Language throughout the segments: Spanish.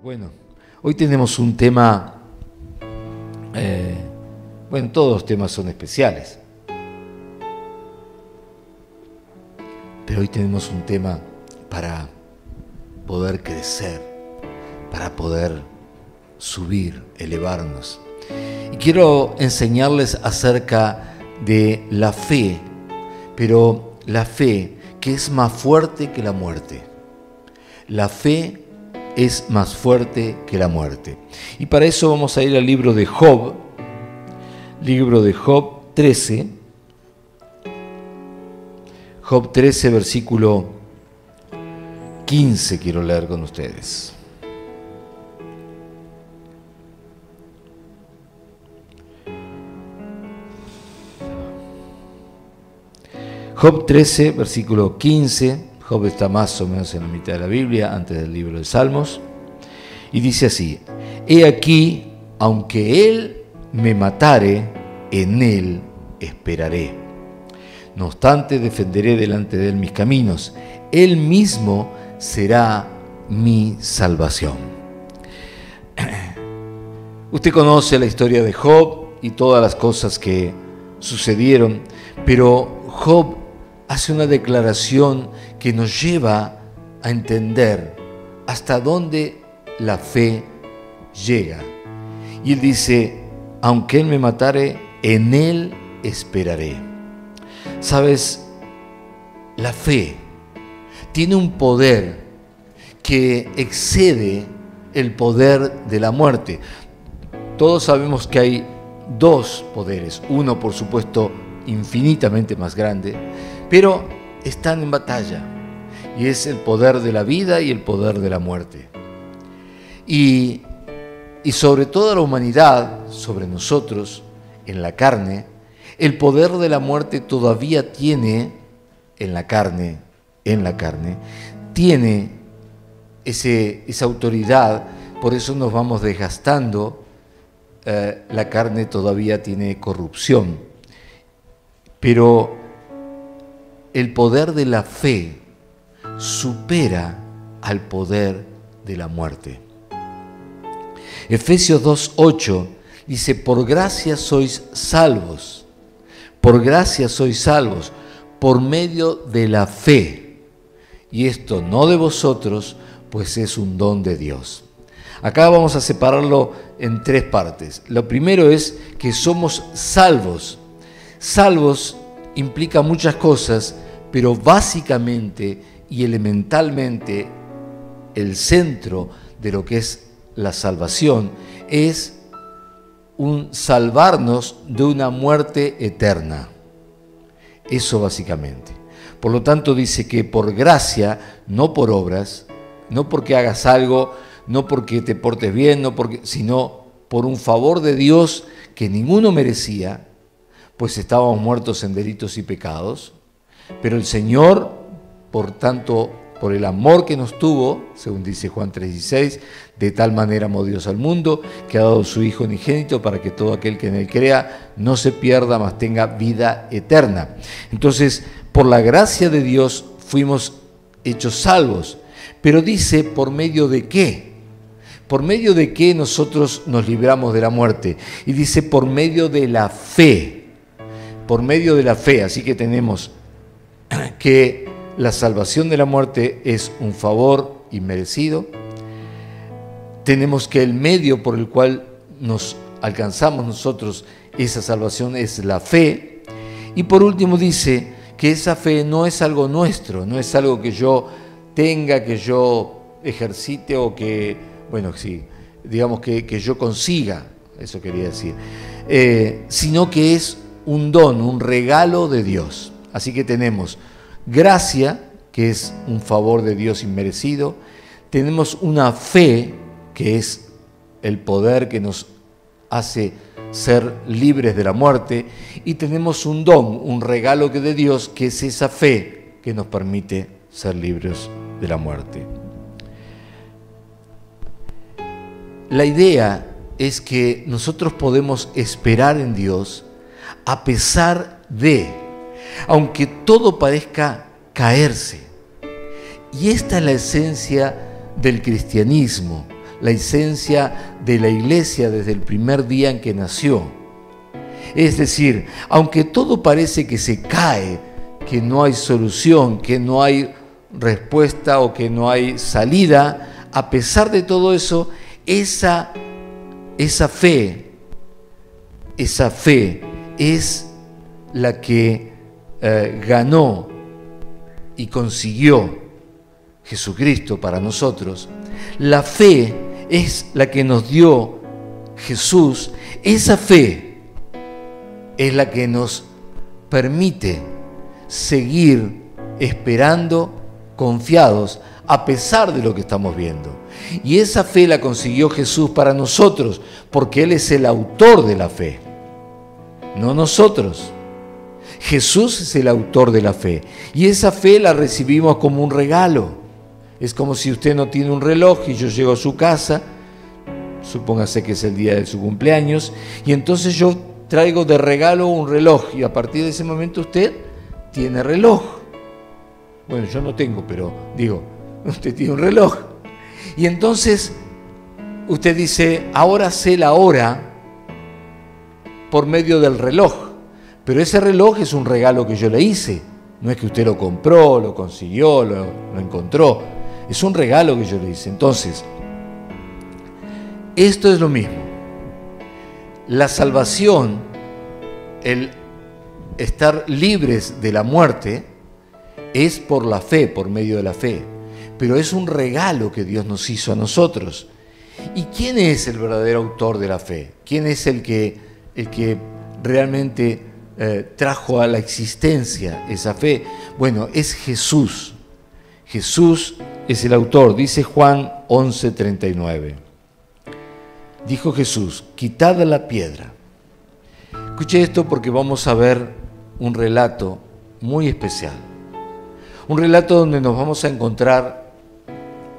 Bueno, hoy tenemos un tema, todos los temas son especiales, pero hoy tenemos un tema para poder crecer, para poder subir, elevarnos. Y quiero enseñarles acerca de la fe, pero la fe que es más fuerte que la muerte. La fe es más fuerte que la muerte. Y para eso vamos a ir al libro de Job 13. Job 13, versículo 15, quiero leer con ustedes. Job 13, versículo 15. Job está más o menos en la mitad de la Biblia, antes del libro de Salmos. Y dice así: He aquí, aunque él me matare, en él esperaré. No obstante, defenderé delante de él mis caminos. Él mismo será mi salvación. Usted conoce la historia de Job y todas las cosas que sucedieron, pero Job hace una declaración que nos lleva a entender hasta dónde la fe llega. Y él dice: aunque él me matare, en él esperaré. ¿Sabes? La fe tiene un poder que excede el poder de la muerte. Todos sabemos que hay dos poderes, uno por supuesto infinitamente más grande, pero están en batalla, y es el poder de la vida y el poder de la muerte. Y sobre toda la humanidad, sobre nosotros, en la carne, el poder de la muerte todavía tiene en la carne, tiene esa autoridad. Por eso nos vamos desgastando, la carne todavía tiene corrupción, pero el poder de la fe supera al poder de la muerte. Efesios 2:8 dice: por gracia sois salvos, por gracia sois salvos, por medio de la fe. Y esto no de vosotros, pues es un don de Dios. Acá vamos a separarlo en tres partes. Lo primero es que somos salvos. Salvos implica muchas cosas, pero básicamente y elementalmente el centro de lo que es la salvación es un salvarnos de una muerte eterna. Eso básicamente. Por lo tanto dice que por gracia, no por obras, no porque hagas algo, no porque te portes bien, sino por un favor de Dios que ninguno merecía, pues estábamos muertos en delitos y pecados, pero el Señor, por tanto, por el amor que nos tuvo, según dice Juan 3:16, de tal manera amó Dios al mundo, que ha dado su Hijo unigénito para que todo aquel que en él crea no se pierda, mas tenga vida eterna. Entonces, por la gracia de Dios fuimos hechos salvos, pero dice, ¿por medio de qué? ¿Por medio de qué nosotros nos libramos de la muerte? Y dice, por medio de la fe. Por medio de la fe. Así que tenemos que la salvación de la muerte es un favor inmerecido. Tenemos que el medio por el cual nos alcanzamos nosotros esa salvación es la fe. Y por último dice que esa fe no es algo nuestro, no es algo que yo tenga, que yo ejercite o que, digamos que yo consiga, eso quería decir, sino que es un don, un regalo de Dios. Así que tenemos gracia, que es un favor de Dios inmerecido. Tenemos una fe, que es el poder que nos hace ser libres de la muerte. Y tenemos un don, un regalo de Dios, que es esa fe que nos permite ser libres de la muerte. La idea es que nosotros podemos esperar en Dios a pesar de, aunque todo parezca caerse. Y esta es la esencia del cristianismo. la esencia de la iglesia desde el primer día en que nació. Es decir, aunque todo parece que se cae, que no hay solución, que no hay respuesta o que no hay salida, a pesar de todo eso, esa fe es la que ganó y consiguió Jesucristo para nosotros. La fe es la que nos dio Jesús. Esa fe es la que nos permite seguir esperando, confiados, a pesar de lo que estamos viendo. Y esa fe la consiguió Jesús para nosotros, porque Él es el autor de la fe, no nosotros. Jesús es el autor de la fe, y esa fe la recibimos como un regalo. Es como si usted no tiene un reloj y yo llego a su casa, supóngase que es el día de su cumpleaños, y entonces yo traigo de regalo un reloj, y a partir de ese momento usted tiene reloj. Bueno, yo no tengo, pero digo, usted tiene un reloj. Y entonces usted dice, ahora sé la hora por medio del reloj. Pero ese reloj es un regalo que yo le hice. No es que usted lo compró, lo consiguió, lo encontró. Es un regalo que yo le hice. Entonces, esto es lo mismo. La salvación, el estar libres de la muerte, es por la fe, por medio de la fe. Pero es un regalo que Dios nos hizo a nosotros. ¿Y quién es el verdadero autor de la fe? ¿Quién es el que realmente trajo a la existencia esa fe? Bueno, es Jesús. Jesús es el autor. Dice Juan 11:39. Dijo Jesús, quitad la piedra. Escuche esto porque vamos a ver un relato muy especial. Un relato donde nos vamos a encontrar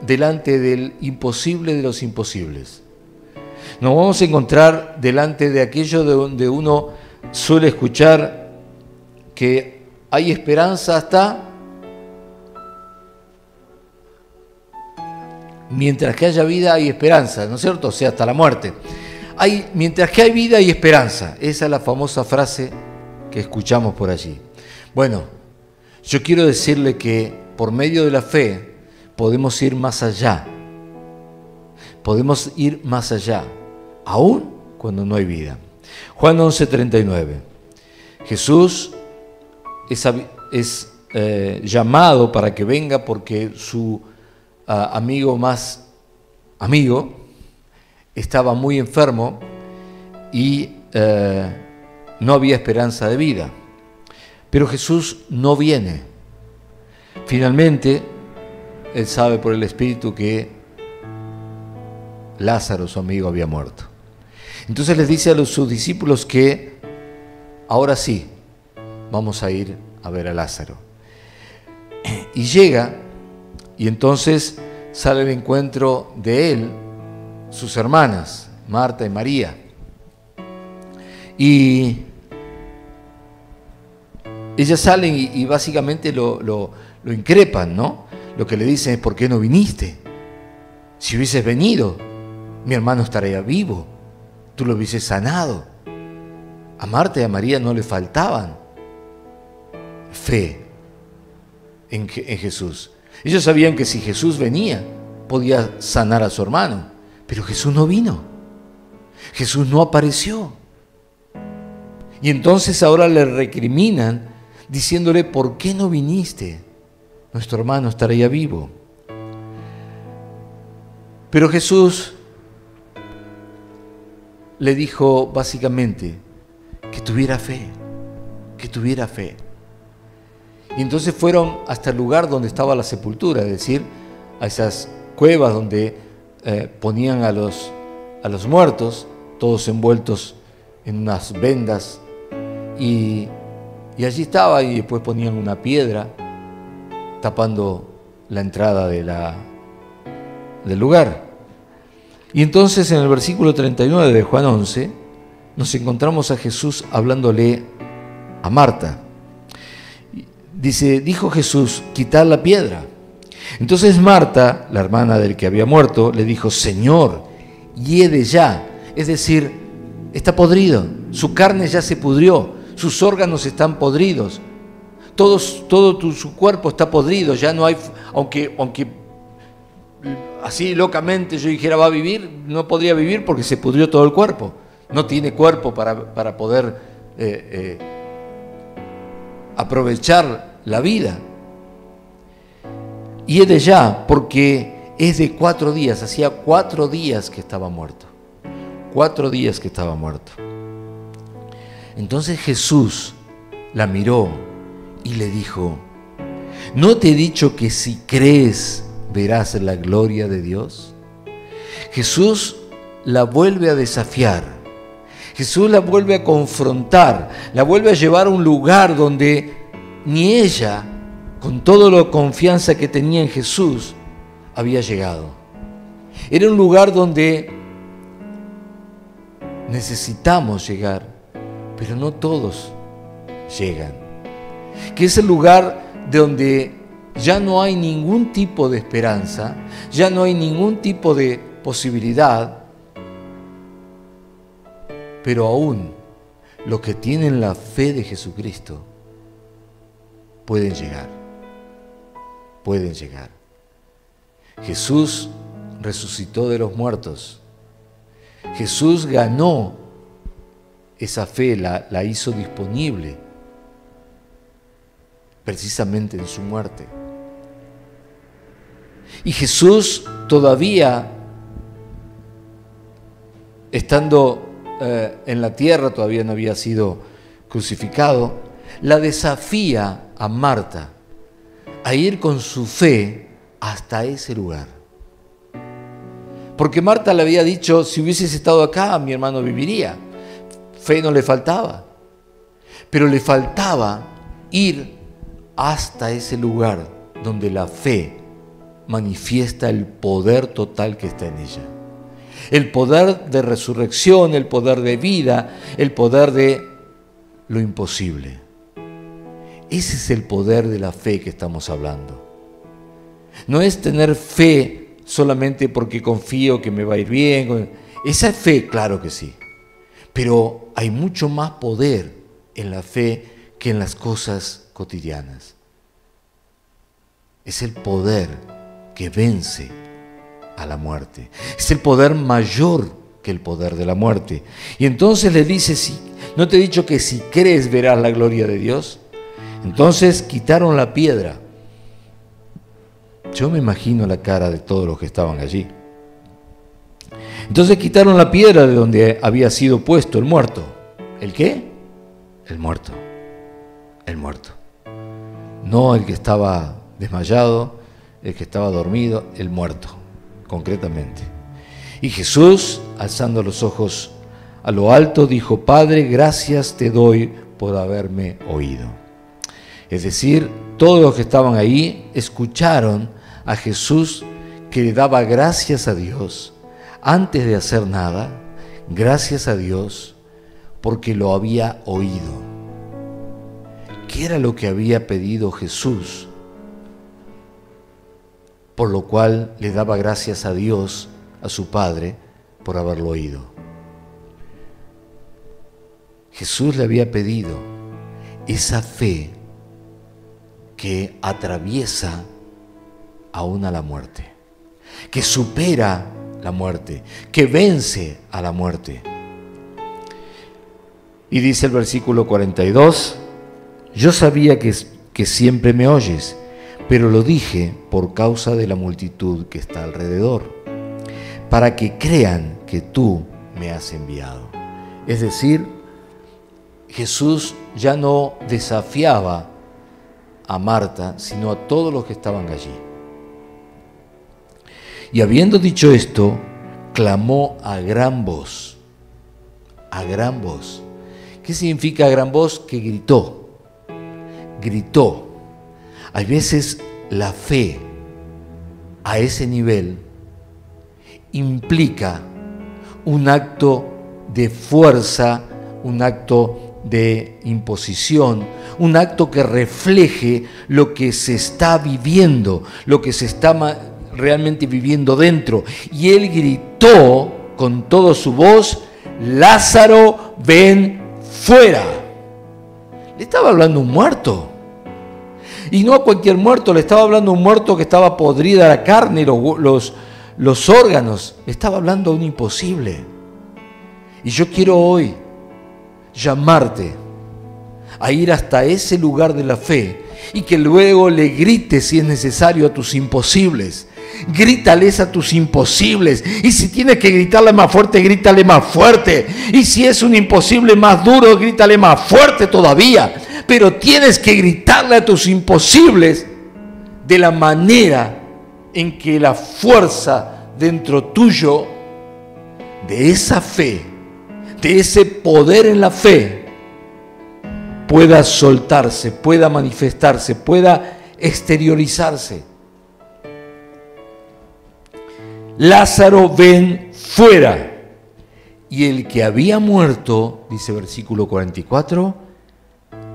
delante del imposible de los imposibles. Nos vamos a encontrar delante de aquello de donde uno suele escuchar que hay esperanza hasta mientras que haya vida hay esperanza, ¿no es cierto? O sea, hasta la muerte. Mientras que hay vida hay esperanza. Esa es la famosa frase que escuchamos por allí. Bueno, yo quiero decirle que por medio de la fe podemos ir más allá. Podemos ir más allá, aún cuando no hay vida. Juan 11:39. Jesús es llamado para que venga porque su amigo más amigo estaba muy enfermo y no había esperanza de vida. Pero Jesús no viene. Finalmente, él sabe por el Espíritu que Lázaro, su amigo, había muerto. Entonces les dice a sus discípulos que ahora sí, vamos a ir a ver a Lázaro. Y llega, y entonces sale al encuentro de él sus hermanas, Marta y María. Y ellas salen y básicamente lo increpan, ¿no? Lo que le dicen es, ¿por qué no viniste? Si hubieses venido, mi hermano estaría vivo, tú lo hubieses sanado. A Marta y a María no le faltaban fe en Jesús. Ellos sabían que si Jesús venía, podía sanar a su hermano, pero Jesús no vino. Jesús no apareció. Y entonces ahora le recriminan diciéndole, ¿por qué no viniste? Nuestro hermano estaría vivo. Pero Jesús le dijo básicamente que tuviera fe, que tuviera fe. Y entonces fueron hasta el lugar donde estaba la sepultura, es decir, a esas cuevas donde ponían a los muertos, todos envueltos en unas vendas, y allí estaba, y después ponían una piedra tapando la entrada del lugar. Y entonces en el versículo 39 de Juan 11 nos encontramos a Jesús hablándole a Marta. Dice, dijo Jesús, quitad la piedra. Entonces Marta, la hermana del que había muerto, le dijo: Señor, hiede ya. Es decir, está podrido, su carne ya se pudrió, sus órganos están podridos, su cuerpo está podrido, ya no hay, aunque así locamente yo dijera va a vivir, no podría vivir porque se pudrió todo el cuerpo, no tiene cuerpo para poder aprovechar la vida. Hiede ya, porque es de 4 días, hacía 4 días que estaba muerto. 4 días que estaba muerto. Entonces Jesús la miró y le dijo: ¿no te he dicho que si crees verás la gloria de Dios? Jesús la vuelve a desafiar. Jesús la vuelve a confrontar, la vuelve a llevar a un lugar donde ni ella, con toda la confianza que tenía en Jesús, había llegado. Era un lugar donde necesitamos llegar, pero no todos llegan. Que es el lugar donde ya no hay ningún tipo de esperanza, ya no hay ningún tipo de posibilidad, pero aún los que tienen la fe de Jesucristo pueden llegar. Pueden llegar. Jesús resucitó de los muertos. Jesús ganó esa fe, la hizo disponible precisamente en su muerte. Y Jesús todavía, estando en la tierra, todavía no había sido crucificado, la desafía a Marta a ir con su fe hasta ese lugar. Porque Marta le había dicho: si hubieses estado acá, mi hermano viviría. Fe no le faltaba, pero le faltaba ir hasta ese lugar donde la fe manifiesta el poder total que está en ella. El poder de resurrección, el poder de vida, el poder de lo imposible. Ese es el poder de la fe que estamos hablando. No es tener fe solamente porque confío que me va a ir bien. Esa fe, claro que sí. Pero hay mucho más poder en la fe que en las cosas cotidianas. Es el poder que vence a la muerte. Es el poder mayor que el poder de la muerte. Y entonces le dice: sí, ¿no te he dicho que si crees verás la gloria de Dios? Entonces quitaron la piedra. Yo me imagino la cara de todos los que estaban allí. Entonces quitaron la piedra de donde había sido puesto el muerto. ¿El qué? El muerto. El muerto. No el que estaba desmayado, el que estaba dormido, el muerto, concretamente. Y Jesús, alzando los ojos a lo alto, dijo: Padre, gracias te doy por haberme oído. Es decir, todos los que estaban ahí escucharon a Jesús que le daba gracias a Dios antes de hacer nada, gracias a Dios porque lo había oído. ¿Qué era lo que había pedido Jesús? Por lo cual le daba gracias a Dios, a su Padre, por haberlo oído. Jesús le había pedido esa fe que atraviesa aún a la muerte, que supera la muerte, que vence a la muerte. Y dice el versículo 42, yo sabía que siempre me oyes, pero lo dije por causa de la multitud que está alrededor, para que crean que tú me has enviado. Es decir, Jesús ya no desafiaba a Marta, sino a todos los que estaban allí. Y habiendo dicho esto, clamó a gran voz. A gran voz. ¿Qué significa a gran voz? Que gritó. Gritó. Hay veces la fe a ese nivel implica un acto de fuerza, un acto de imposición, un acto que refleje lo que se está viviendo, lo que se está realmente viviendo dentro. Y él gritó con toda su voz: Lázaro, ven fuera. Le estaba hablando a un muerto. Y no a cualquier muerto, le estaba hablando a un muerto que estaba podrida la carne, los órganos. Le estaba hablando a un imposible. Y yo quiero hoy llamarte a ir hasta ese lugar de la fe y que luego le grites, si es necesario, a tus imposibles. Grítales a tus imposibles. Y si tienes que gritarle más fuerte, grítale más fuerte. Y si es un imposible más duro, grítale más fuerte todavía. Pero tienes que gritarle a tus imposibles de la manera en que la fuerza dentro tuyo, de esa fe, de ese poder en la fe, pueda soltarse, pueda manifestarse, pueda exteriorizarse. Lázaro, ven fuera. Y el que había muerto, dice versículo 44,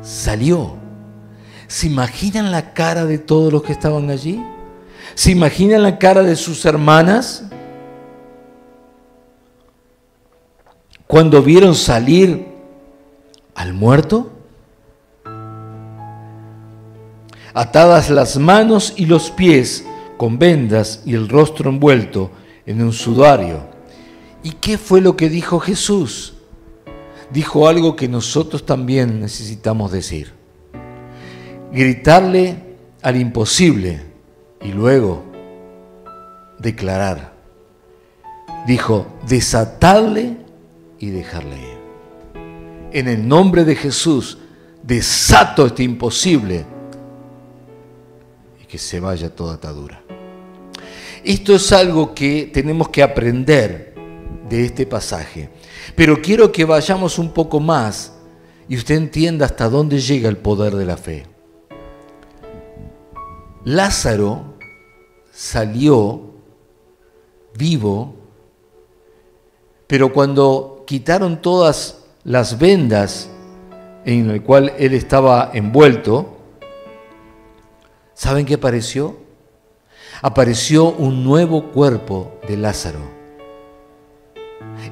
salió. ¿Se imaginan la cara de todos los que estaban allí? ¿Se imaginan la cara de sus hermanas cuando vieron salir al muerto? Atadas las manos y los pies con vendas y el rostro envuelto en un sudario. ¿Y qué fue lo que dijo Jesús? Dijo algo que nosotros también necesitamos decir. Gritarle al imposible y luego declarar. Dijo, desatadle y dejarle ir. En el nombre de Jesús, desato este imposible y que se vaya toda atadura. Esto es algo que tenemos que aprender de este pasaje. Pero quiero que vayamos un poco más y usted entienda hasta dónde llega el poder de la fe. Lázaro salió vivo, pero cuando quitaron todas las vendas en las cuales él estaba envuelto, ¿saben qué apareció? Apareció un nuevo cuerpo de Lázaro.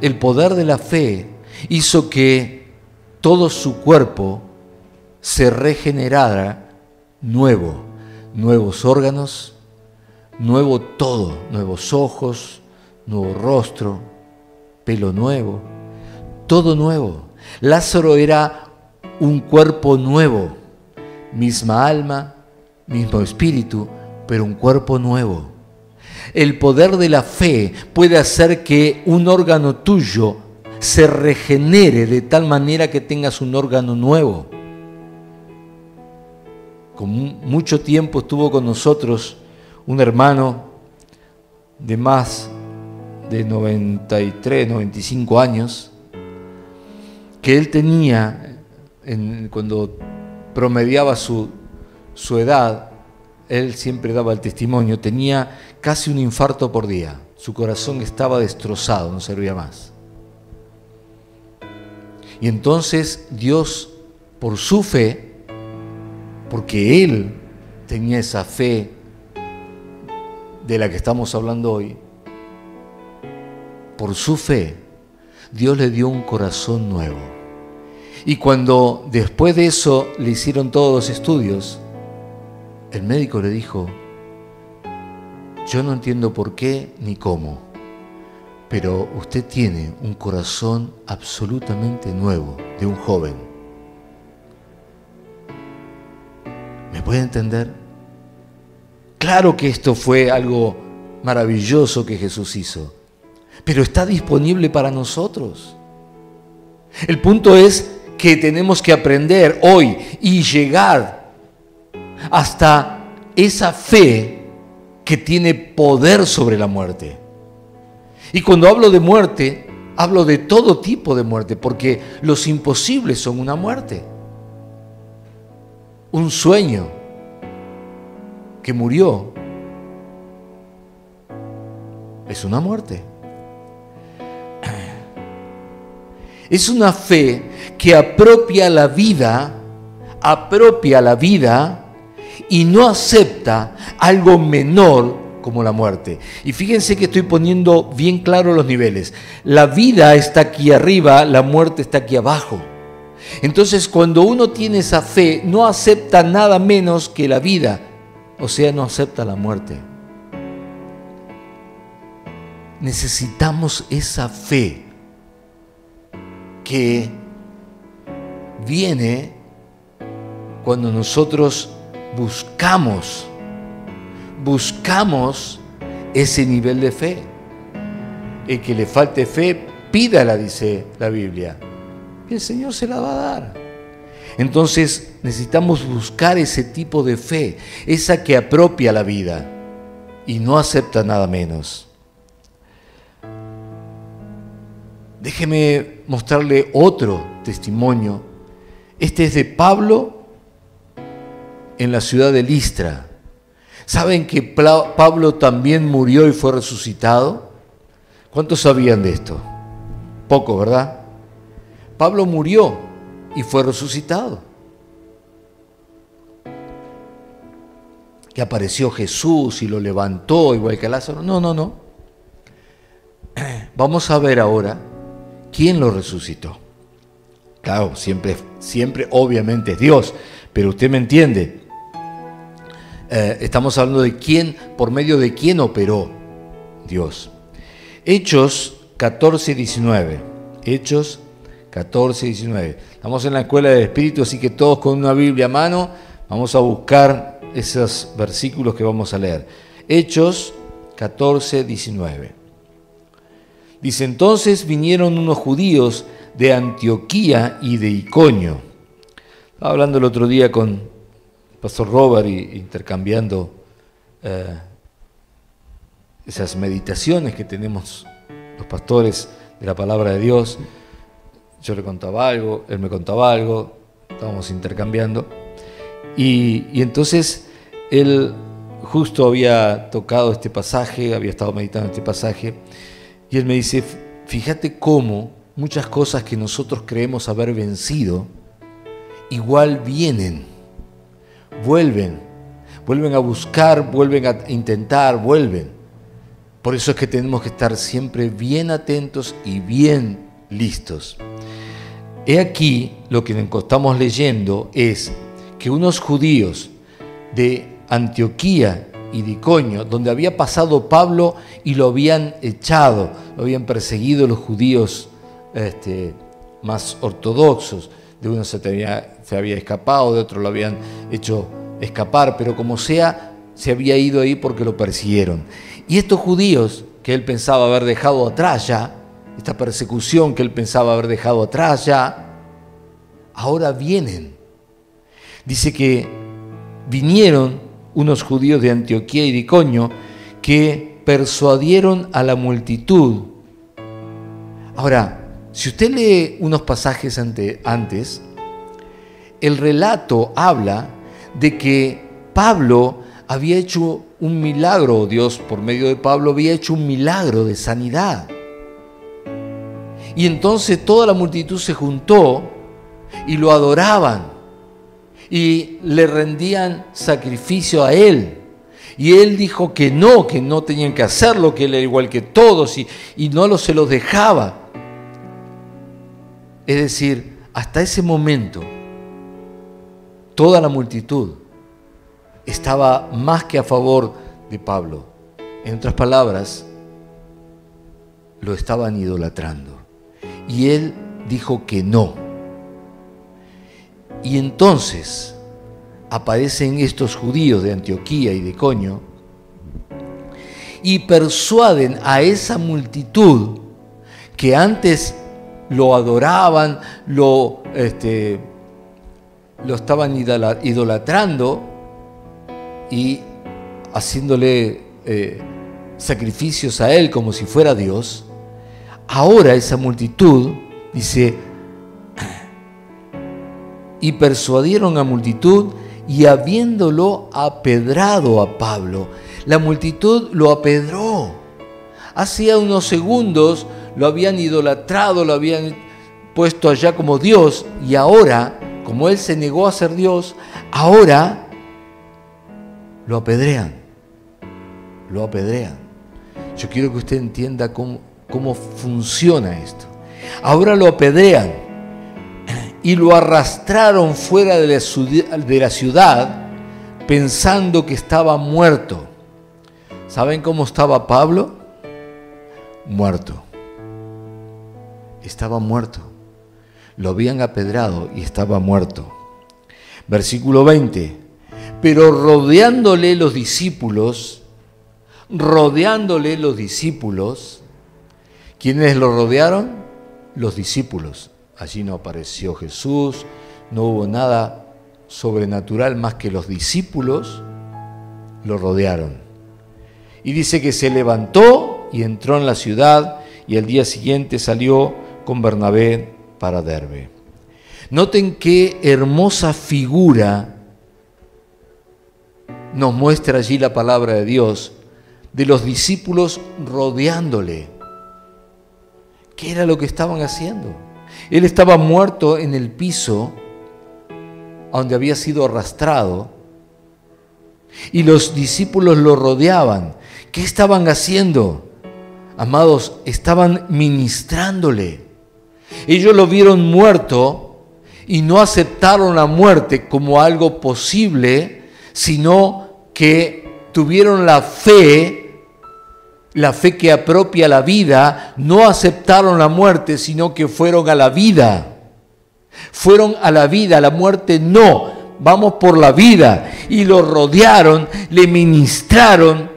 El poder de la fe hizo que todo su cuerpo se regenerara nuevo. Nuevos órganos, nuevo todo, nuevos ojos, nuevo rostro, pelo nuevo, todo nuevo. Lázaro era un cuerpo nuevo, misma alma, mismo espíritu, pero un cuerpo nuevo. El poder de la fe puede hacer que un órgano tuyo se regenere de tal manera que tengas un órgano nuevo. Con mucho tiempo estuvo con nosotros un hermano de más de 93, 95 años, que él tenía, cuando promediaba su edad, él siempre daba el testimonio, tenía casi un infarto por día. Su corazón estaba destrozado, no servía más. Y entonces Dios, por su fe, porque él tenía esa fe de la que estamos hablando hoy, por su fe, Dios le dio un corazón nuevo. Y cuando después de eso le hicieron todos los estudios, el médico le dijo, yo no entiendo por qué ni cómo, pero usted tiene un corazón absolutamente nuevo de un joven. ¿Me puede entender? Claro que esto fue algo maravilloso que Jesús hizo, pero está disponible para nosotros. El punto es que tenemos que aprender hoy y llegar hasta esa fe que tiene poder sobre la muerte. Y cuando hablo de muerte, hablo de todo tipo de muerte, porque los imposibles son una muerte. Un sueño que murió es una muerte. Es una fe que apropia la vida apropia la vida y no acepta algo menor como la muerte. Y fíjense que estoy poniendo bien claro los niveles. La vida está aquí arriba, la muerte está aquí abajo. Entonces, cuando uno tiene esa fe, no acepta nada menos que la vida, o sea, no acepta la muerte. Necesitamos esa fe que viene cuando nosotros buscamos ese nivel de fe. El que le falte fe, pídala, dice la Biblia. Y el Señor se la va a dar. Entonces necesitamos buscar ese tipo de fe, esa que apropia la vida y no acepta nada menos. Déjeme mostrarle otro testimonio. Este es de Pablo en la ciudad de Listra. ¿Saben que Pablo también murió y fue resucitado? ¿Cuántos sabían de esto? Pocos, ¿verdad? Pablo murió y fue resucitado. Que apareció Jesús y lo levantó igual que a Lázaro. No. Vamos a ver ahora quién lo resucitó. Claro, siempre obviamente es Dios, pero usted me entiende. Estamos hablando de quién, por medio de quién operó Dios. Hechos 14:19. Hechos 14:19. Estamos en la escuela del Espíritu, así que todos con una Biblia a mano vamos a buscar esos versículos que vamos a leer. Hechos 14:19. Dice: entonces vinieron unos judíos de Antioquía y de Iconio. Estaba hablando el otro día con el pastor Robert y intercambiando esas meditaciones que tenemos los pastores de la palabra de Dios. Yo le contaba algo, él me contaba algo, estábamos intercambiando. Y entonces él justo había tocado este pasaje, había estado meditando este pasaje, y él me dice: fíjate cómo muchas cosas que nosotros creemos haber vencido, igual vuelven a buscar, vuelven a intentar, vuelven. Por eso es que tenemos que estar siempre bien atentos y bien listos. He aquí lo que estamos leyendo es que unos judíos de Antioquía y de Iconio, donde había pasado Pablo y lo habían echado, lo habían perseguido los judíos más ortodoxos, de uno se había escapado, de otro lo habían hecho escapar, pero como sea, se había ido ahí porque lo persiguieron. Y estos judíos que él pensaba haber dejado atrás ya, esta persecución que él pensaba haber dejado atrás ya, ahora vienen. Dice que vinieron unos judíos de Antioquía y de Iconio que persuadieron a la multitud. Ahora, si usted lee unos pasajes antes, el relato habla de que Pablo había hecho un milagro, Dios por medio de Pablo había hecho un milagro de sanidad. Y entonces toda la multitud se juntó y lo adoraban y le rendían sacrificio a él. Y él dijo que no tenían que hacerlo, que él era igual que todos y no se los dejaba. Es decir, hasta ese momento, toda la multitud estaba más que a favor de Pablo. En otras palabras, lo estaban idolatrando. Y él dijo que no. Y entonces aparecen estos judíos de Antioquía y de Iconio y persuaden a esa multitud que antes lo adoraban, lo estaban idolatrando y haciéndole sacrificios a él como si fuera Dios. Ahora esa multitud, dice, y persuadieron a multitud y habiéndolo apedrado a Pablo, la multitud lo apedró. Hacía unos segundos lo habían idolatrado, lo habían puesto allá como Dios y ahora como él se negó a ser Dios, ahora lo apedrean. Lo apedrean. Yo quiero que usted entienda cómo funciona esto. Ahora lo apedrean y lo arrastraron fuera de la ciudad pensando que estaba muerto. ¿Saben cómo estaba Pablo? Muerto. Estaba muerto. Lo habían apedrado y estaba muerto. Versículo 20. Pero rodeándole los discípulos, ¿quiénes lo rodearon? Los discípulos. Allí no apareció Jesús, no hubo nada sobrenatural más que los discípulos lo rodearon. Y dice que se levantó y entró en la ciudad y al día siguiente salió con Bernabé para Derbe. Noten qué hermosa figura nos muestra allí la palabra de Dios, de los discípulos rodeándole. ¿Qué era lo que estaban haciendo? Él estaba muerto en el piso donde había sido arrastrado y los discípulos lo rodeaban. ¿Qué estaban haciendo? Amados, estaban ministrándole. Ellos lo vieron muerto y no aceptaron la muerte como algo posible, sino que tuvieron la fe que apropia la vida. No aceptaron la muerte, sino que fueron a la vida. Fueron a la vida, a la muerte no. Vamos por la vida. Y lo rodearon, le ministraron,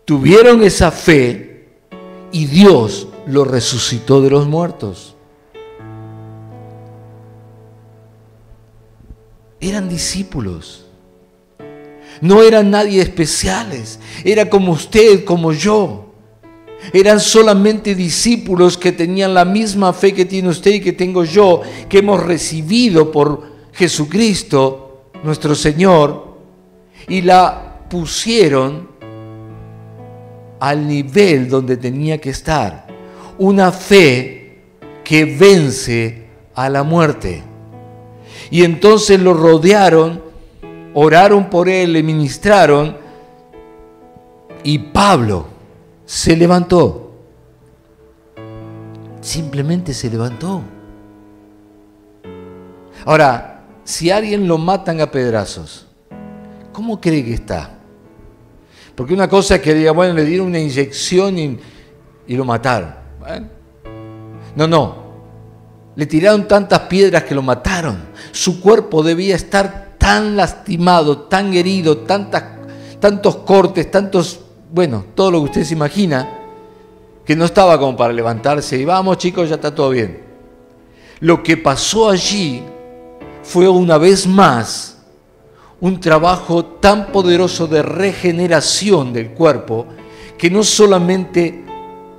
tuvieron esa fe y Dios lo resucitó de los muertos. Eran discípulos. No eran nadie especiales. Era como usted, como yo. Eran solamente discípulos que tenían la misma fe que tiene usted y que tengo yo, que hemos recibido por Jesucristo, nuestro Señor, y la pusieron al nivel donde tenía que estar. Una fe que vence a la muerte. Y entonces lo rodearon, oraron por él, le ministraron, y Pablo se levantó. Simplemente se levantó. Ahora, si a alguien lo matan a pedrazos, ¿cómo cree que está? Porque una cosa es que diga, bueno, le dieron una inyección y lo mataron. ¿Eh? No. Le tiraron tantas piedras que lo mataron. Su cuerpo debía estar tan lastimado, tan herido, tantos cortes, todo lo que usted se imagina, que no estaba como para levantarse y vamos chicos, ya está todo bien. Lo que pasó allí fue una vez más un trabajo tan poderoso de regeneración del cuerpo, que no solamente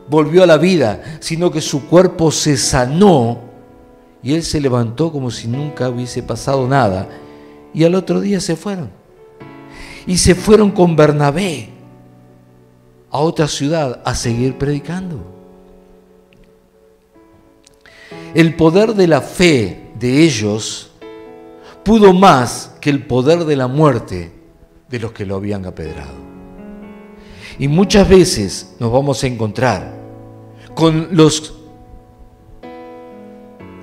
volvió a la vida, sino que su cuerpo se sanó y él se levantó como si nunca hubiese pasado nada. Y al otro día se fueron. Y se fueron con Bernabé a otra ciudad a seguir predicando. El poder de la fe de ellos pudo más que el poder de la muerte de los que lo habían apedrado. Y muchas veces nos vamos a encontrar con los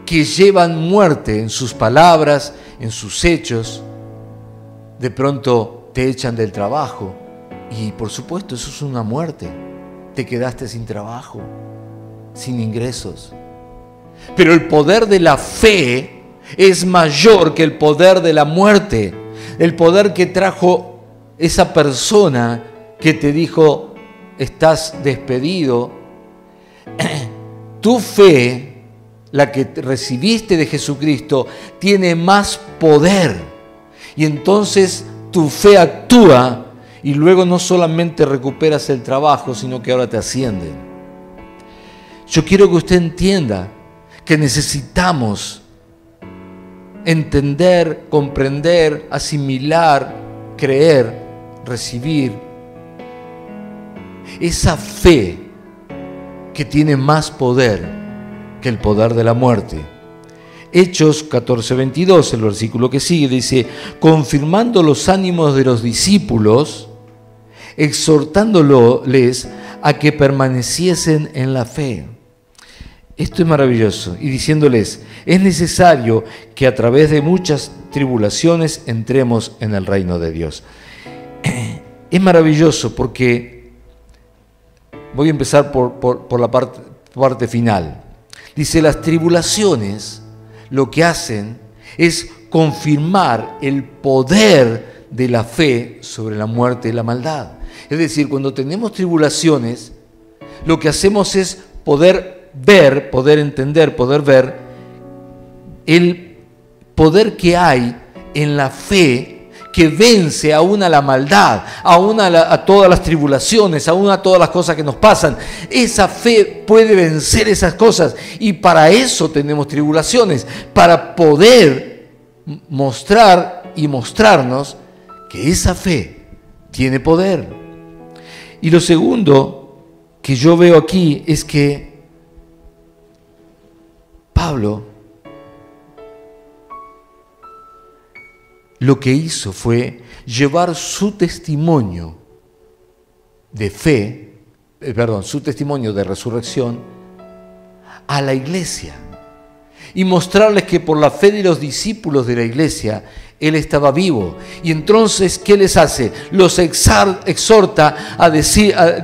que llevan muerte en sus palabras, en sus hechos. De pronto te echan del trabajo y por supuesto eso es una muerte. Te quedaste sin trabajo, sin ingresos. Pero el poder de la fe es mayor que el poder de la muerte. El poder que trajo esa persona que te dijo, estás despedido. Tu fe, la que recibiste de Jesucristo, tiene más poder. Y entonces tu fe actúa y luego no solamente recuperas el trabajo, sino que ahora te ascienden. Yo quiero que usted entienda que necesitamos entender, comprender, asimilar, creer, recibir esa fe que tiene más poder que el poder de la muerte. Hechos 14:22, el versículo que sigue, dice, confirmando los ánimos de los discípulos, exhortándoles a que permaneciesen en la fe. Esto es maravilloso. Y diciéndoles, es necesario que a través de muchas tribulaciones entremos en el reino de Dios. Es maravilloso porque voy a empezar por la parte final. Dice, las tribulaciones lo que hacen es confirmar el poder de la fe sobre la muerte y la maldad. Es decir, cuando tenemos tribulaciones, lo que hacemos es poder ver, poder entender, poder ver el poder que hay en la fe que vence aún a la maldad, aún a todas las tribulaciones, aún a todas las cosas que nos pasan. Esa fe puede vencer esas cosas y para eso tenemos tribulaciones, para poder mostrar y mostrarnos que esa fe tiene poder. Y lo segundo que yo veo aquí es que Pablo lo que hizo fue llevar su testimonio de fe, su testimonio de resurrección a la iglesia y mostrarles que por la fe de los discípulos de la iglesia él estaba vivo. Y entonces, ¿qué les hace? Los exhorta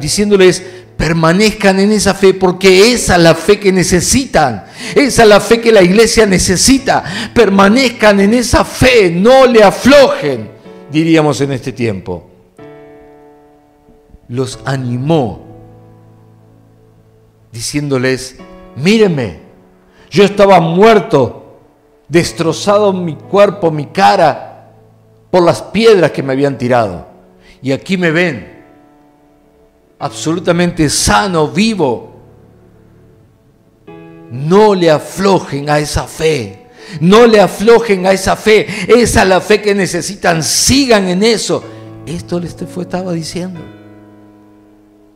diciéndoles, permanezcan en esa fe, porque esa es la fe que necesitan. Esa es la fe que la iglesia necesita. Permanezcan en esa fe, no le aflojen, diríamos en este tiempo. Los animó, diciéndoles, mírenme, yo estaba muerto, destrozado mi cuerpo, mi cara, por las piedras que me habían tirado. Y aquí me ven, absolutamente sano, vivo. No le aflojen a esa fe. No le aflojen a esa fe. Esa es la fe que necesitan. Sigan en eso. Esto les estaba diciendo.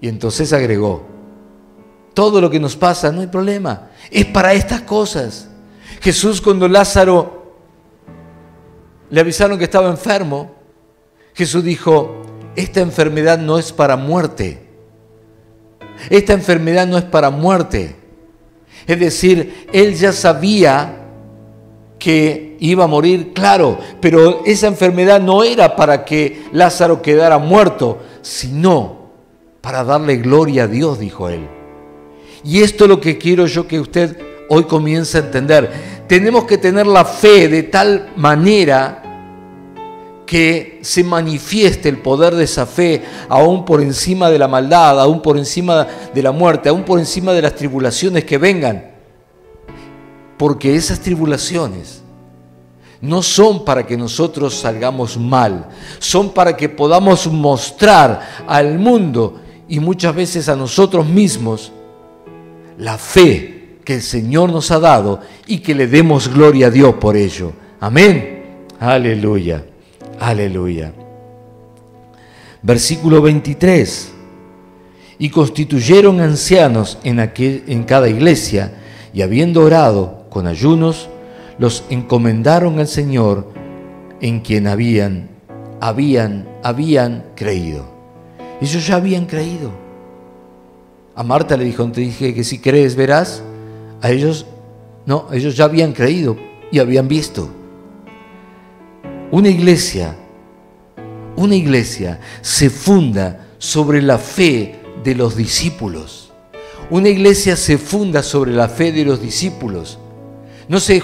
Y entonces agregó, todo lo que nos pasa no hay problema. Es para estas cosas. Jesús, cuando Lázaro le avisaron que estaba enfermo, Jesús dijo, esta enfermedad no es para muerte. Esta enfermedad no es para muerte. Es decir, él ya sabía que iba a morir, claro, pero esa enfermedad no era para que Lázaro quedara muerto, sino para darle gloria a Dios, dijo él. Y esto es lo que quiero yo que usted hoy comience a entender. Tenemos que tener la fe de tal manera que se manifieste el poder de esa fe aún por encima de la maldad, aún por encima de la muerte, aún por encima de las tribulaciones que vengan. Porque esas tribulaciones no son para que nosotros salgamos mal, son para que podamos mostrar al mundo y muchas veces a nosotros mismos la fe que el Señor nos ha dado y que le demos gloria a Dios por ello. Amén. Aleluya. Aleluya. Versículo 23. Y constituyeron ancianos en cada iglesia, y habiendo orado con ayunos, los encomendaron al Señor, en quien habían creído. Ellos ya habían creído. A Marta le dijo, te dije que si crees verás. A ellos, no, ellos ya habían creído y habían visto. Una iglesia se funda sobre la fe de los discípulos. Una iglesia se funda sobre la fe de los discípulos. No se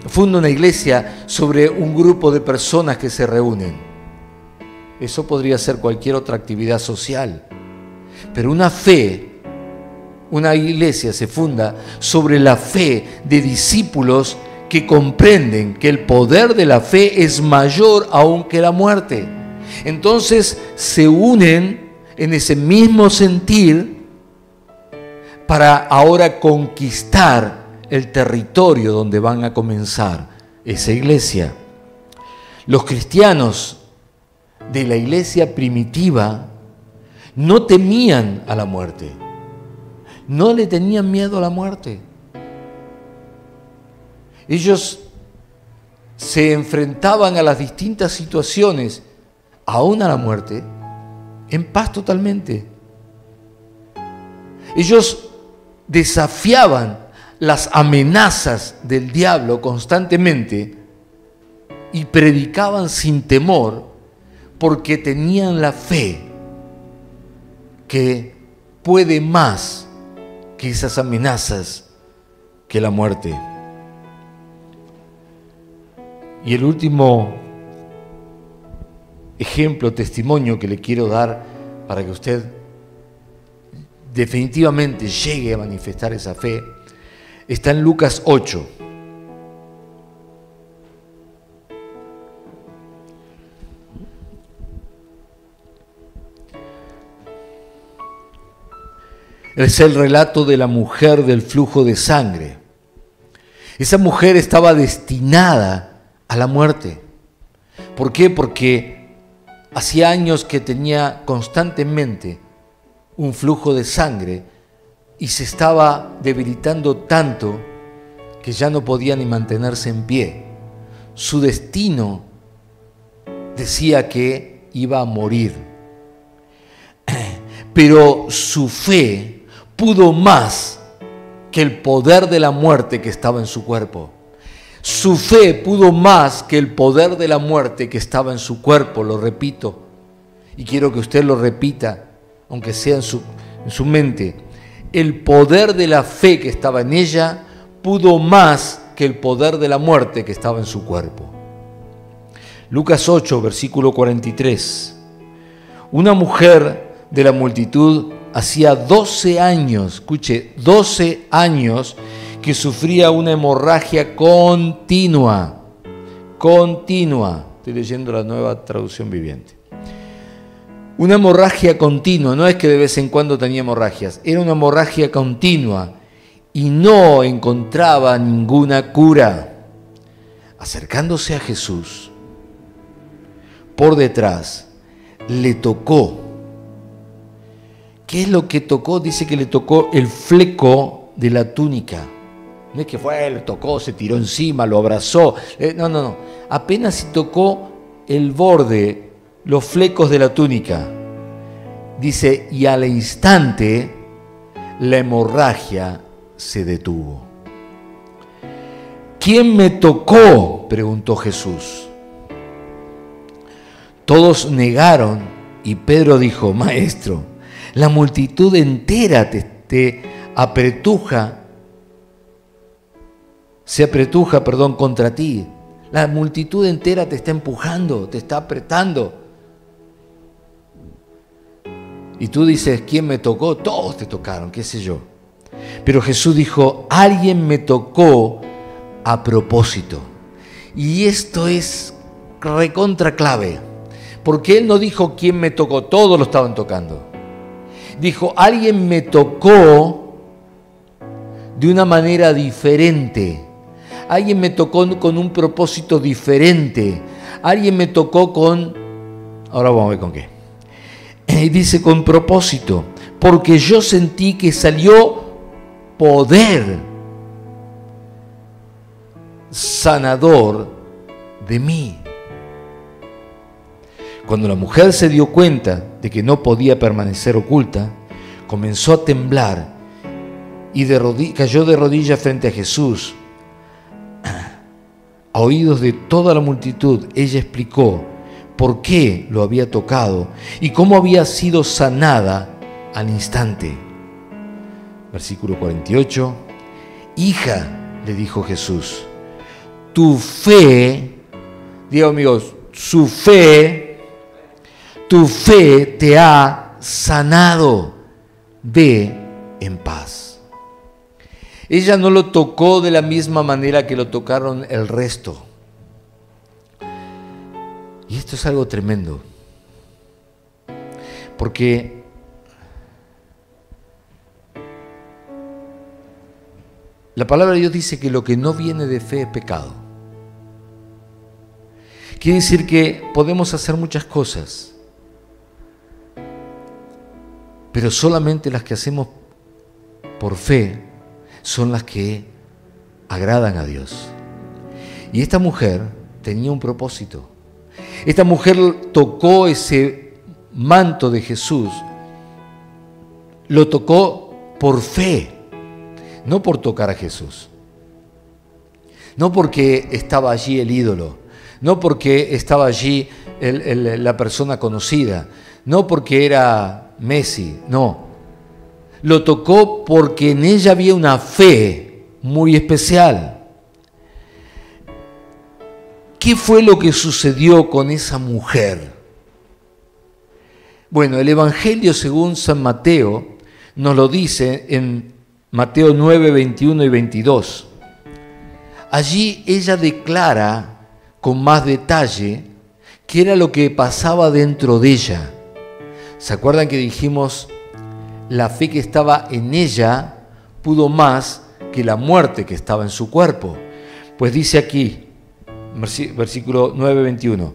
funda una iglesia sobre un grupo de personas que se reúnen. Eso podría ser cualquier otra actividad social. Pero una iglesia se funda sobre la fe de discípulos que comprenden que el poder de la fe es mayor aún que la muerte. Entonces se unen en ese mismo sentir para ahora conquistar el territorio donde van a comenzar esa iglesia. Los cristianos de la iglesia primitiva no temían a la muerte, no le tenían miedo a la muerte. Ellos se enfrentaban a las distintas situaciones, aún a la muerte, en paz totalmente. Ellos desafiaban las amenazas del diablo constantemente y predicaban sin temor porque tenían la fe que puede más que esas amenazas, que la muerte. Y el último ejemplo, testimonio que le quiero dar para que usted definitivamente llegue a manifestar esa fe, está en Lucas 8. Es el relato de la mujer del flujo de sangre. Esa mujer estaba destinada a la muerte. ¿Por qué? Porque hacía años que tenía constantemente un flujo de sangre y se estaba debilitando tanto que ya no podía ni mantenerse en pie. Su destino decía que iba a morir. Pero su fe pudo más que el poder de la muerte que estaba en su cuerpo. Su fe pudo más que el poder de la muerte que estaba en su cuerpo, lo repito. Y quiero que usted lo repita, aunque sea en su mente. El poder de la fe que estaba en ella pudo más que el poder de la muerte que estaba en su cuerpo. Lucas 8, versículo 43. Una mujer de la multitud hacía 12 años, escuche, 12 años que sufría una hemorragia continua. Estoy leyendo la Nueva Traducción Viviente. Una hemorragia continua, no es que de vez en cuando tenía hemorragias, era una hemorragia continua y no encontraba ninguna cura. Acercándose a Jesús, por detrás, le tocó. ¿Qué es lo que tocó? Dice que le tocó el fleco de la túnica. No es que fue, le tocó, se tiró encima, lo abrazó. No. Apenas si tocó el borde, los flecos de la túnica. Dice, y al instante la hemorragia se detuvo. ¿Quién me tocó?, preguntó Jesús. Todos negaron y Pedro dijo, Maestro, la multitud entera se apretuja contra ti. La multitud entera te está empujando, te está apretando. Y tú dices, ¿quién me tocó? Todos te tocaron, qué sé yo. Pero Jesús dijo, alguien me tocó a propósito. Y esto es recontra clave. Porque Él no dijo quién me tocó, todos lo estaban tocando. Dijo, alguien me tocó de una manera diferente. Alguien me tocó con un propósito diferente. Alguien me tocó con... Ahora vamos a ver con qué. Dice con propósito. Porque yo sentí que salió poder sanador de mí. Cuando la mujer se dio cuenta de que no podía permanecer oculta, comenzó a temblar y cayó de rodillas frente a Jesús. A oídos de toda la multitud, ella explicó por qué lo había tocado y cómo había sido sanada al instante. Versículo 48. Hija, le dijo Jesús, tu fe, digo amigos, tu fe te ha sanado. Ve en paz. Ella no lo tocó de la misma manera que lo tocaron el resto. Y esto es algo tremendo. Porque la palabra de Dios dice que lo que no viene de fe es pecado. Quiere decir que podemos hacer muchas cosas, pero solamente las que hacemos por fe son las que agradan a Dios. Y esta mujer tenía un propósito. Esta mujer tocó ese manto de Jesús, lo tocó por fe, no por tocar a Jesús. No porque estaba allí el ídolo, no porque estaba allí la persona conocida, no porque era Messi, no. Lo tocó porque en ella había una fe muy especial. ¿Qué fue lo que sucedió con esa mujer? Bueno, el Evangelio según San Mateo nos lo dice en Mateo 9, 21 y 22. Allí ella declara con más detalle qué era lo que pasaba dentro de ella. ¿Se acuerdan que dijimos la fe que estaba en ella pudo más que la muerte que estaba en su cuerpo? Pues dice aquí, versículo 9, 21,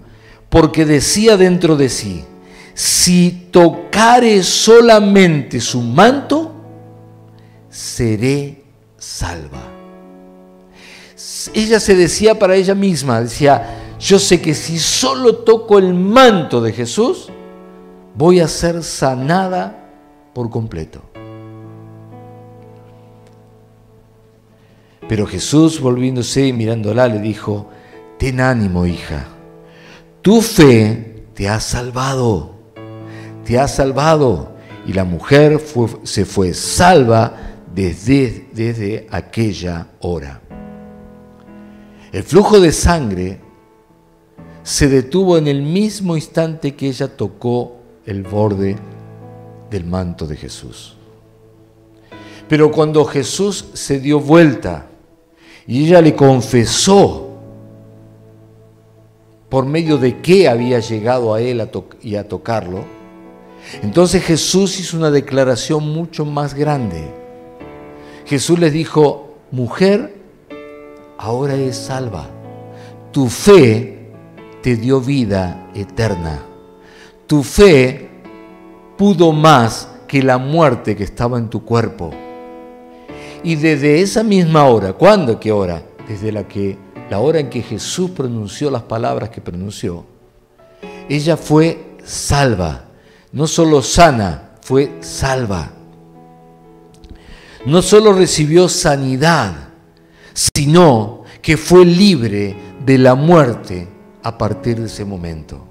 porque decía dentro de sí, si tocare solamente su manto, seré salva. Ella se decía para ella misma, decía, yo sé que si solo toco el manto de Jesús, voy a ser sanada por completo. Pero Jesús, volviéndose y mirándola, le dijo, ten ánimo, hija, tu fe te ha salvado, te ha salvado. Y la mujer se fue salva desde aquella hora. El flujo de sangre se detuvo en el mismo instante que ella tocó el borde del manto de Jesús. Pero cuando Jesús se dio vuelta y ella le confesó por medio de qué había llegado a él y a tocarlo, entonces Jesús hizo una declaración mucho más grande. Jesús les dijo, mujer, ahora eres salva. Tu fe te dio vida eterna. Tu fe pudo más que la muerte que estaba en tu cuerpo. Y desde esa misma hora, ¿cuándo? ¿Qué hora? Desde la hora en que Jesús pronunció las palabras que pronunció, ella fue salva. No solo sana, fue salva. No solo recibió sanidad, sino que fue libre de la muerte a partir de ese momento.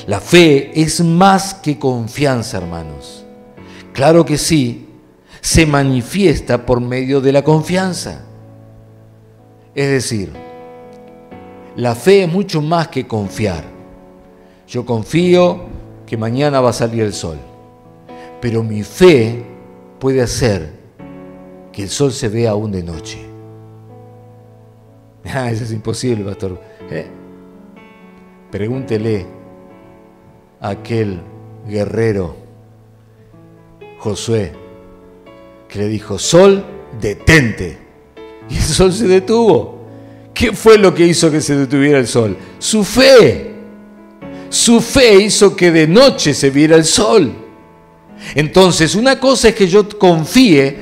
La fe es más que confianza, hermanos. Claro que sí, se manifiesta por medio de la confianza. Es decir, la fe es mucho más que confiar. Yo confío que mañana va a salir el sol, pero mi fe puede hacer que el sol se vea aún de noche. Eso es imposible, pastor. Pregúntele a aquel guerrero Josué que le dijo, sol, detente. Y el sol se detuvo. ¿Qué fue lo que hizo que se detuviera el sol? Su fe. Su fe hizo que de noche se viera el sol. Entonces, una cosa es que yo confíe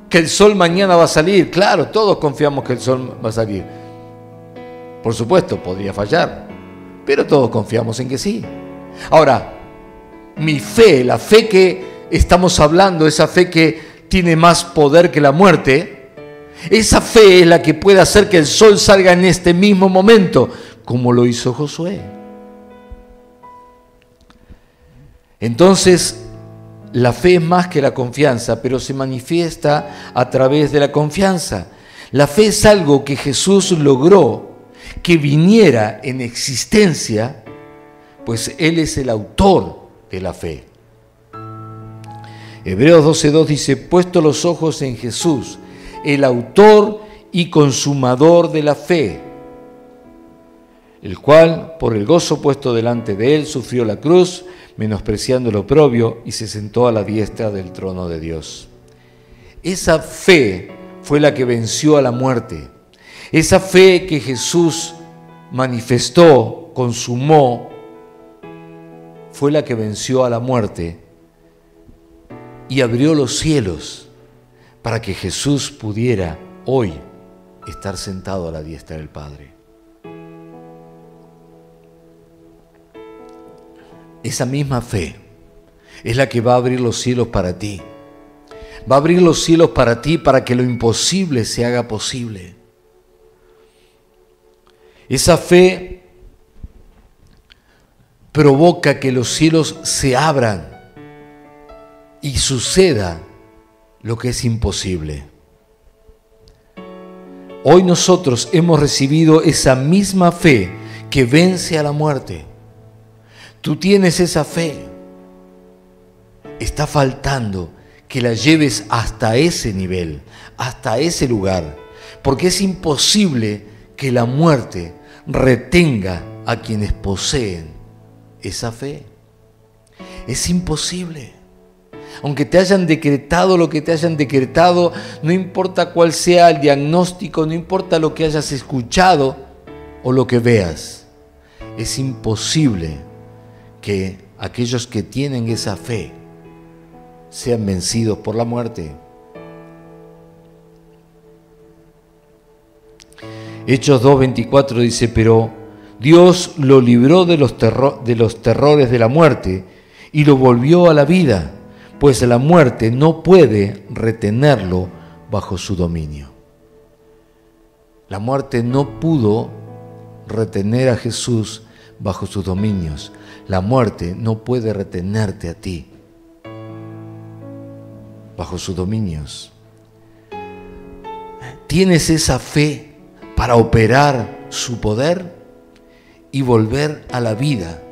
que el sol mañana va a salir. Claro, todos confiamos que el sol va a salir. Por supuesto, podría fallar, pero todos confiamos en que sí. Ahora, mi fe, la fe que estamos hablando, esa fe que tiene más poder que la muerte, esa fe es la que puede hacer que el sol salga en este mismo momento, como lo hizo Josué. Entonces, la fe es más que la confianza, pero se manifiesta a través de la confianza. La fe es algo que Jesús logró que viniera en existencia, pues Él es el autor de la fe. Hebreos 12:2 dice, puesto los ojos en Jesús, el autor y consumador de la fe, el cual, por el gozo puesto delante de Él, sufrió la cruz, menospreciando el oprobio, y se sentó a la diestra del trono de Dios. Esa fe fue la que venció a la muerte. Esa fe que Jesús manifestó, consumó, fue la que venció a la muerte y abrió los cielos para que Jesús pudiera hoy estar sentado a la diestra del Padre. Esa misma fe es la que va a abrir los cielos para ti. Va a abrir los cielos para ti para que lo imposible se haga posible. Esa fe provoca que los cielos se abran y suceda lo que es imposible. Hoy nosotros hemos recibido esa misma fe que vence a la muerte. Tú tienes esa fe. Está faltando que la lleves hasta ese nivel, hasta ese lugar, porque es imposible que la muerte retenga a quienes poseen esa fe. Es imposible. Aunque te hayan decretado lo que te hayan decretado, no importa cuál sea el diagnóstico, no importa lo que hayas escuchado o lo que veas, es imposible que aquellos que tienen esa fe sean vencidos por la muerte. Hechos 2:24 dice: pero Dios lo libró de los terrores de la muerte y lo volvió a la vida, pues la muerte no puede retenerlo bajo su dominio. La muerte no pudo retener a Jesús bajo sus dominios. La muerte no puede retenerte a ti bajo sus dominios. ¿Tienes esa fe para operar su poder y volver a la vida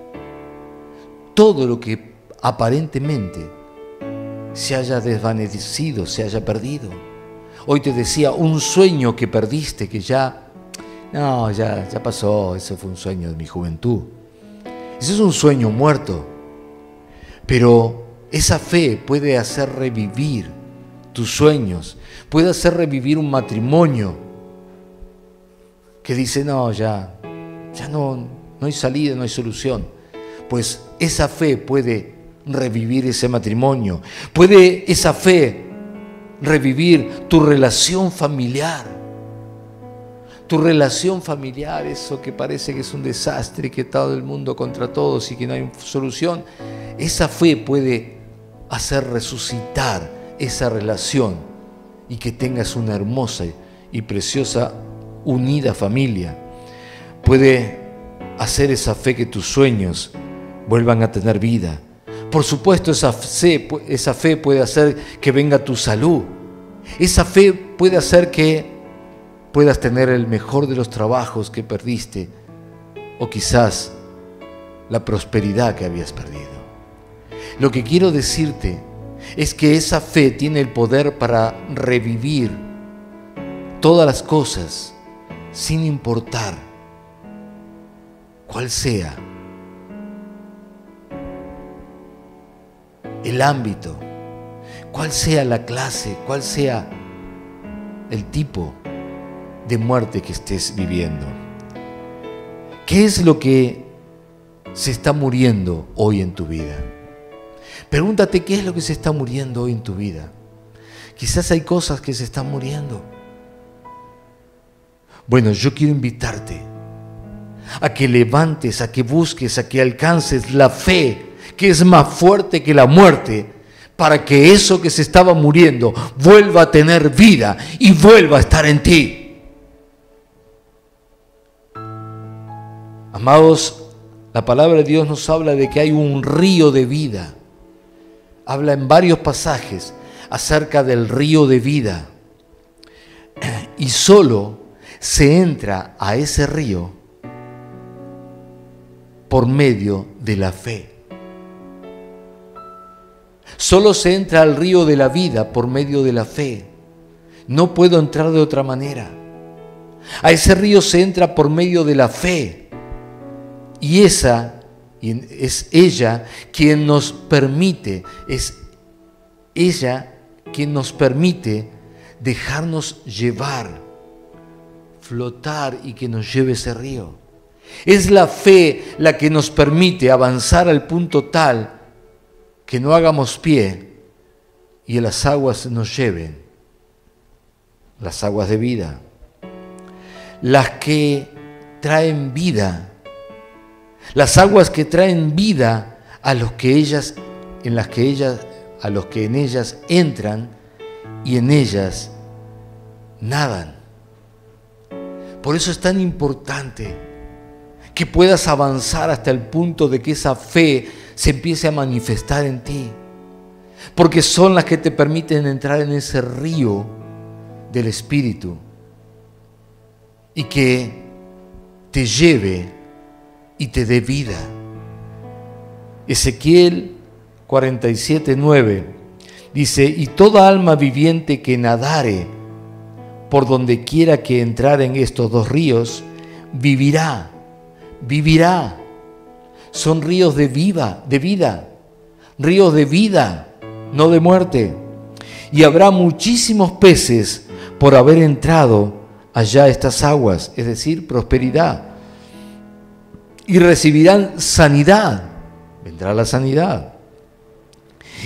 todo lo que aparentemente se haya desvanecido, se haya perdido? Hoy te decía, un sueño que perdiste, que ya pasó, ese fue un sueño de mi juventud. Ese es un sueño muerto, pero esa fe puede hacer revivir tus sueños, puede hacer revivir un matrimonio que dice, ya no hay salida, no hay solución. Pues esa fe puede revivir ese matrimonio, puede esa fe revivir tu relación familiar. Tu relación familiar, eso que parece que es un desastre, que todo el mundo contra todos y que no hay solución, esa fe puede hacer resucitar esa relación y que tengas una hermosa y preciosa unida familia. Puede hacer esa fe que tus sueños vuelvan a tener vida. Por supuesto, esa fe puede hacer que venga tu salud. Esa fe puede hacer que puedas tener el mejor de los trabajos que perdiste, o quizás la prosperidad que habías perdido. Lo que quiero decirte es que esa fe tiene el poder para revivir todas las cosas, sin importar cuál sea el ámbito, cuál sea la clase, cuál sea el tipo de muerte que estés viviendo. ¿Qué es lo que se está muriendo hoy en tu vida? Pregúntate qué es lo que se está muriendo hoy en tu vida. Quizás hay cosas que se están muriendo. Bueno, yo quiero invitarte a que levantes, a que busques, a que alcances la fe que es más fuerte que la muerte, para que eso que se estaba muriendo vuelva a tener vida y vuelva a estar en ti. Amados, la palabra de Dios nos habla de que hay un río de vida. Habla en varios pasajes acerca del río de vida. Y solo se entra a ese río por medio de la fe. Solo se entra al río de la vida por medio de la fe. No puedo entrar de otra manera. A ese río se entra por medio de la fe. Y esa es ella quien nos permite, dejarnos llevar, flotar y que nos lleve ese río. Es la fe la que nos permite avanzar al punto tal que no hagamos pie y las aguas nos lleven, las aguas de vida. las que traen vida, las aguas que traen vida a los que en ellas entran y en ellas nadan. Por eso es tan importante que puedas avanzar hasta el punto de que esa fe se empiece a manifestar en ti, porque son las que te permiten entrar en ese río del Espíritu y que te lleve y te dé vida. Ezequiel 47:9 dice: y toda alma viviente que nadare por donde quiera que entrare en estos dos ríos, vivirá. Son ríos de vida, ríos de vida, no de muerte. Y habrá muchísimos peces por haber entrado allá estas aguas, es decir, prosperidad. Y recibirán sanidad, vendrá la sanidad.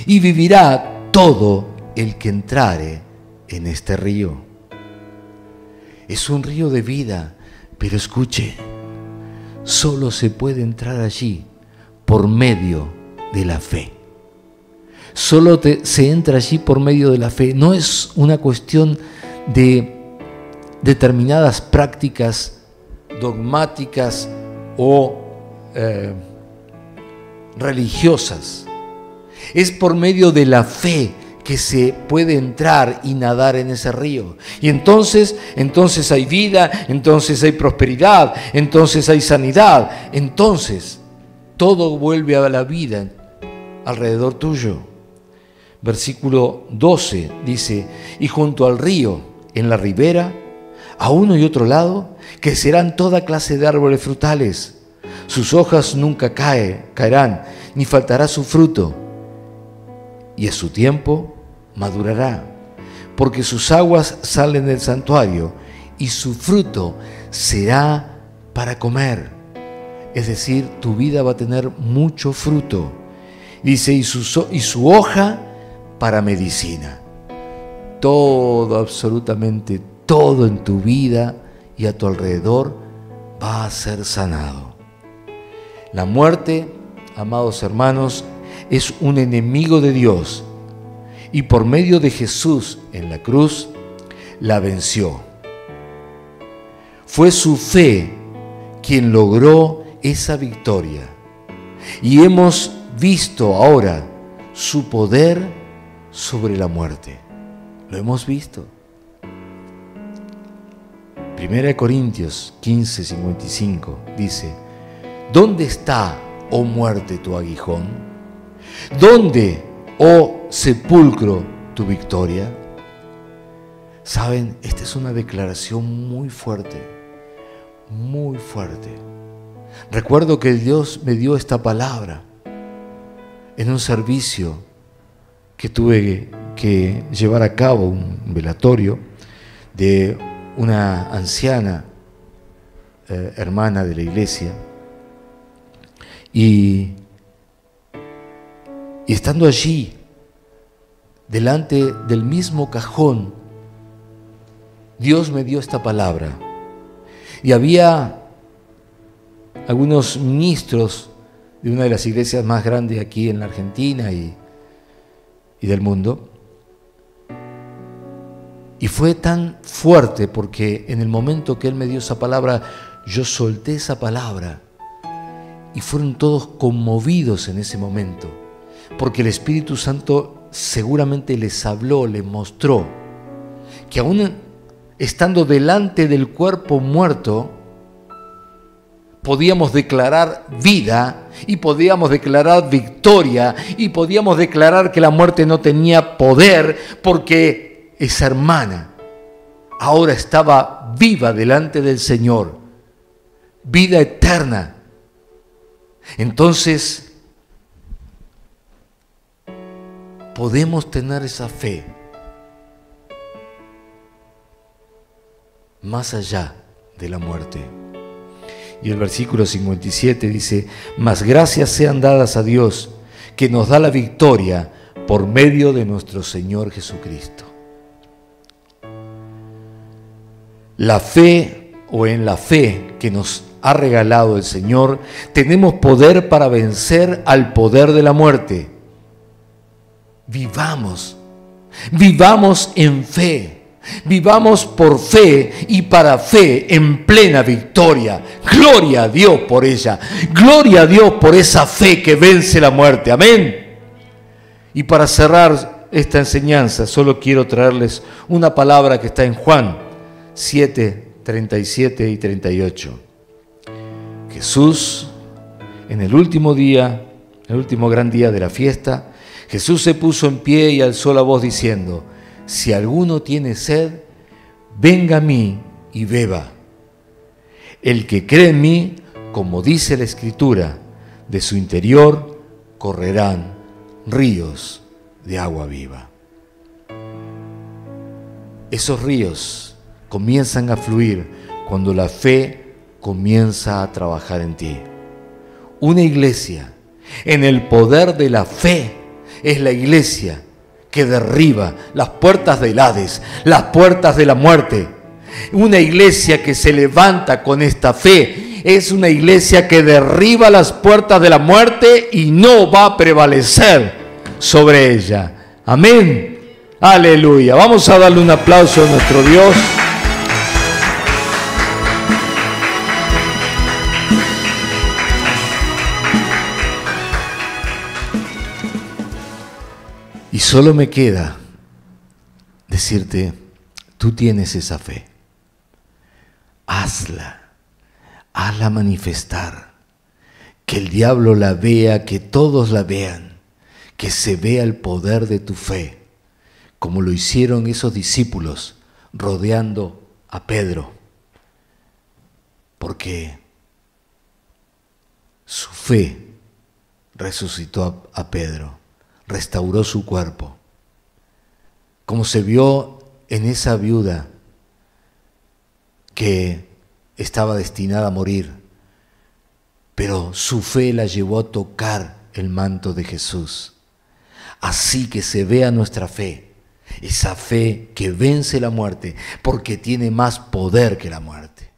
Y vivirá todo el que entrare en este río. Es un río de vida, pero escuche, solo se puede entrar allí por medio de la fe. Solo se entra allí por medio de la fe. No es una cuestión de determinadas prácticas dogmáticas o religiosas. Es por medio de la fe que se puede entrar y nadar en ese río. Y entonces hay vida, entonces hay prosperidad, entonces hay sanidad, entonces todo vuelve a la vida alrededor tuyo. Versículo 12 dice: y junto al río, en la ribera, a uno y otro lado, crecerán toda clase de árboles frutales. Sus hojas nunca caerán, ni faltará su fruto. Y a su tiempo madurará, porque sus aguas salen del santuario, y su fruto será para comer. Es decir, tu vida va a tener mucho fruto. Dice: y su hoja para medicina. Todo, absolutamente todo en tu vida y a tu alrededor va a ser sanado. La muerte, amados hermanos, es un enemigo de Dios, y por medio de Jesús en la cruz la venció. Fue su fe quien logró esa victoria, y hemos visto ahora su poder sobre la muerte. Lo hemos visto. 1 Corintios 15:55 dice: ¿dónde está, oh muerte, tu aguijón? ¿Dónde, oh sepulcro, tu victoria? Saben, esta es una declaración muy fuerte, muy fuerte. Recuerdo que Dios me dio esta palabra en un servicio que tuve que llevar a cabo, un velatorio de una anciana hermana de la iglesia, y estando allí delante del mismo cajón, Dios me dio esta palabra, y había algunos ministros de una de las iglesias más grandes aquí en la Argentina y del mundo. Y fue tan fuerte porque en el momento que Él me dio esa palabra, yo solté esa palabra y fueron todos conmovidos en ese momento, porque el Espíritu Santo seguramente les habló, les mostró que aún estando delante del cuerpo muerto, podíamos declarar vida y podíamos declarar victoria y podíamos declarar que la muerte no tenía poder, porque esa hermana ahora estaba viva delante del Señor, vida eterna. Entonces, podemos tener esa fe más allá de la muerte. Y el versículo 57 dice: mas gracias sean dadas a Dios, que nos da la victoria por medio de nuestro Señor Jesucristo. La fe o en la fe que nos ha regalado el Señor, tenemos poder para vencer al poder de la muerte. Vivamos en fe. Vivamos por fe y para fe en plena victoria. Gloria a Dios por ella. Gloria a Dios por esa fe que vence la muerte. Amén. Y para cerrar esta enseñanza, solo quiero traerles una palabra que está en Juan 7, 37 y 38. Jesús, en el último día, el último gran día de la fiesta, Jesús se puso en pie y alzó la voz diciendo: si alguno tiene sed, venga a mí y beba. El que cree en mí, como dice la Escritura, de su interior correrán ríos de agua viva. Esos ríos comienzan a fluir cuando la fe comienza a trabajar en ti. Una iglesia en el poder de la fe es la iglesia que derriba las puertas del Hades, las puertas de la muerte. Una iglesia que se levanta con esta fe es una iglesia que derriba las puertas de la muerte y no va a prevalecer sobre ella. Amén. Aleluya. Vamos a darle un aplauso a nuestro Dios. Y solo me queda decirte, tú tienes esa fe. Hazla manifestar, que el diablo la vea, que todos la vean, que se vea el poder de tu fe, como lo hicieron esos discípulos rodeando a Pedro, porque su fe resucitó a Pedro. Restauró su cuerpo, como se vio en esa viuda que estaba destinada a morir, pero su fe la llevó a tocar el manto de Jesús. Así que se vea nuestra fe, esa fe que vence la muerte, porque tiene más poder que la muerte.